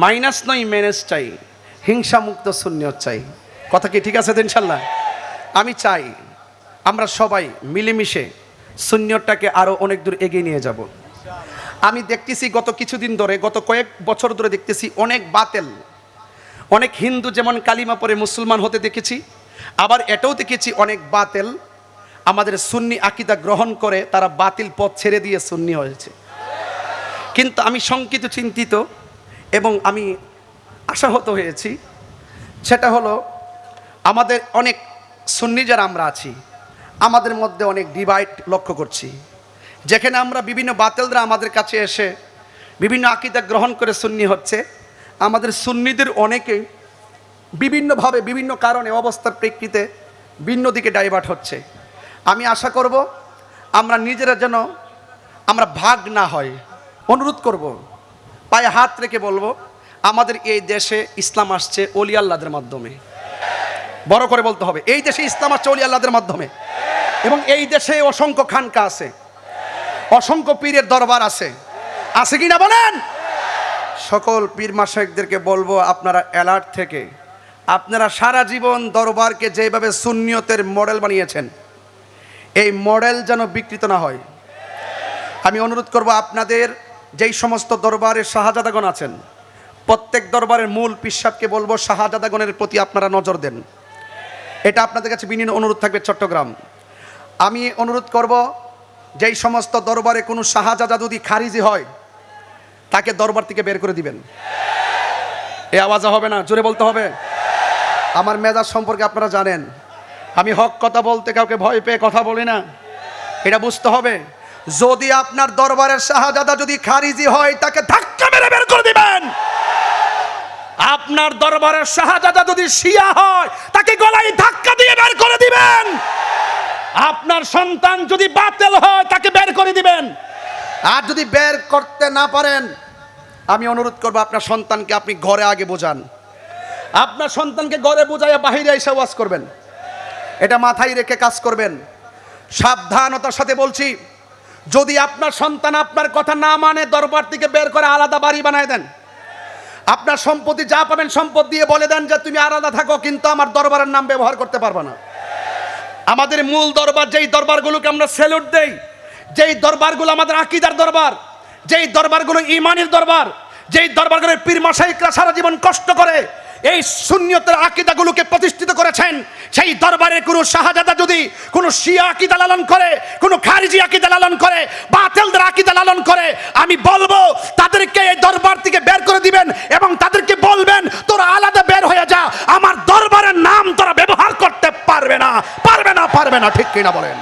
Minus নয় manage চাই, হিংসা মুক্ত সুন্নিয়ত চাই। কথা কি ঠিক আছে তো ইনশাল্লাহ? আমি চাই আমরা সবাই মিলেমিশে সুন্নিয়তটাকে আরও অনেক দূর এগিয়ে নিয়ে যাব। আমি দেখতেছি গত কিছুদিন ধরে, গত কয়েক বছর ধরে দেখতেছি অনেক বাতেল, অনেক হিন্দু যেমন কালিমা পড়ে মুসলমান হতে দেখেছি, আবার এটাও দেখেছি অনেক বাতেল আমাদের সুন্নি আকীদা গ্রহণ করে তারা বাতিল পথ ছেড়ে দিয়ে সুন্নি হয়েছে। কিন্তু আমি শঙ্কিত, চিন্তিত এবং আমি আশাহত হয়েছি। সেটা হলো আমাদের অনেক সুন্নি যারা আমরা আছি, আমাদের মধ্যে অনেক ডিভাইড লক্ষ্য করছি। যেখানে আমরা বিভিন্ন বাতিলরা আমাদের কাছে এসে বিভিন্ন আকীদা গ্রহণ করে সুন্নি হচ্ছে, আমাদের সুন্নিদের অনেকে বিভিন্নভাবে বিভিন্ন কারণে অবস্থার প্রেক্ষিতে ভিন্ন দিকে ডাইভার্ট হচ্ছে। আমি আশা করব আমরা নিজেরা যেন আমরা ভাগ না হয়। অনুরোধ করব, পায়ে হাত রেখে বলবো, আমাদের এই দেশে ইসলাম আসছে ওলি আল্লাহদের মাধ্যমে। বড় করে বলতে হবে, এই দেশে ইসলাম আসছে ওলি আল্লাহদের মাধ্যমে। এবং এই দেশে অসংখ্য খানকা আছে, অসংখ্য পীরের দরবার আছে, আছে কি না বলেন? সকল পীর মাশায়েখদেরকে বলবো, আপনারা অ্যালার্ট থেকে আপনারা সারা জীবন দরবারকে যেভাবে সুন্নিয়তের মডেল বানিয়েছেন, এই মডেল যেন বিকৃত না হয়। আমি অনুরোধ করব, আপনাদের যেই সমস্ত দরবারে শাহজাদাগণ আছেন, প্রত্যেক দরবারের মূল পীর সাহেবকে বলবো শাহজাদাগণের প্রতি আপনারা নজর দেন। এটা আপনাদের কাছে বিনীত অনুরোধ থাকবে। চট্টগ্রাম, আমি অনুরোধ করব, যেই সমস্ত দরবারে কোনো শাহজাদা যদি খারিজি হয়, তাকে দরবার থেকে বের করে দিবেন। এই আওয়াজ হবে না, জোরে বলতে হবে। আমার মেজাজ সম্পর্কে আপনারা জানেন, আমি হক কথা বলতে কাউকে ভয় পেয়ে কথা বলি না, এটা বুঝতে হবে। যদি আপনার দরবারের শাহজাদা যদি খারিজি হয়, তাকে ধাক্কা মেরে বের করে দিবেন। আপনার দরবারের শাহজাদা যদি শিয়া হয়, তাকে গলায় ধাক্কা দিয়ে বের করে দিবেন। আপনার সন্তান যদি বাতিল হয়, তাকে বের করে দিবেন। আর যদি বের করতে না পারেন, আমি অনুরোধ করব আপনার সন্তানকে আপনি ঘরে আগে বোঝান। আপনার সন্তানকে ঘরে বোঝাইয়া বাহিরে এসে ওয়াজ করবেন। এটা মাথায় রেখে কাজ করবেন। সাবধানতার সাথে বলছি, যদি আপনার সন্তান আপনার কথা না মানে, দরবার থেকে বের করে আলাদা বাড়ি বানায় দেন। আপনার সম্পত্তি যা পাবেন সম্পদ দিয়ে বলে দেন যে তুমি আলাদা থাকো, কিন্তু আমার দরবারের নাম ব্যবহার করতে পারবে না। আমাদের মূল দরবার, যেই দরবারগুলোকে আমরা স্যালুট দেই, যেই দরবারগুলো আমাদের আকীদার দরবার, যেই দরবারগুলো ঈমানের দরবার, যেই দরবারগুলোর পীর মাশায়েখরা সারা জীবন কষ্ট করে এই সুন্নিয়তের আকীদাগুলোকে প্রতিষ্ঠিত করেছেন, সেই দরবারে কোনো শাহজাদা যদি কোনো শিয়া আকীদা লালন করে, কোনো খারিজি আকীদা লালন করে, বাতিলদের আকীদা লালন করে, আমি বলবো তাদেরকে এই দরবার থেকে বের করে দিবেন এবং তাদেরকে বলবেন তোরা আলাদা বের হয়ে যা, আমার দরবারের নাম তোরা ব্যবহার করতে পারবে না, পারবে না, পারবে না। ঠিক কিনা বলেন?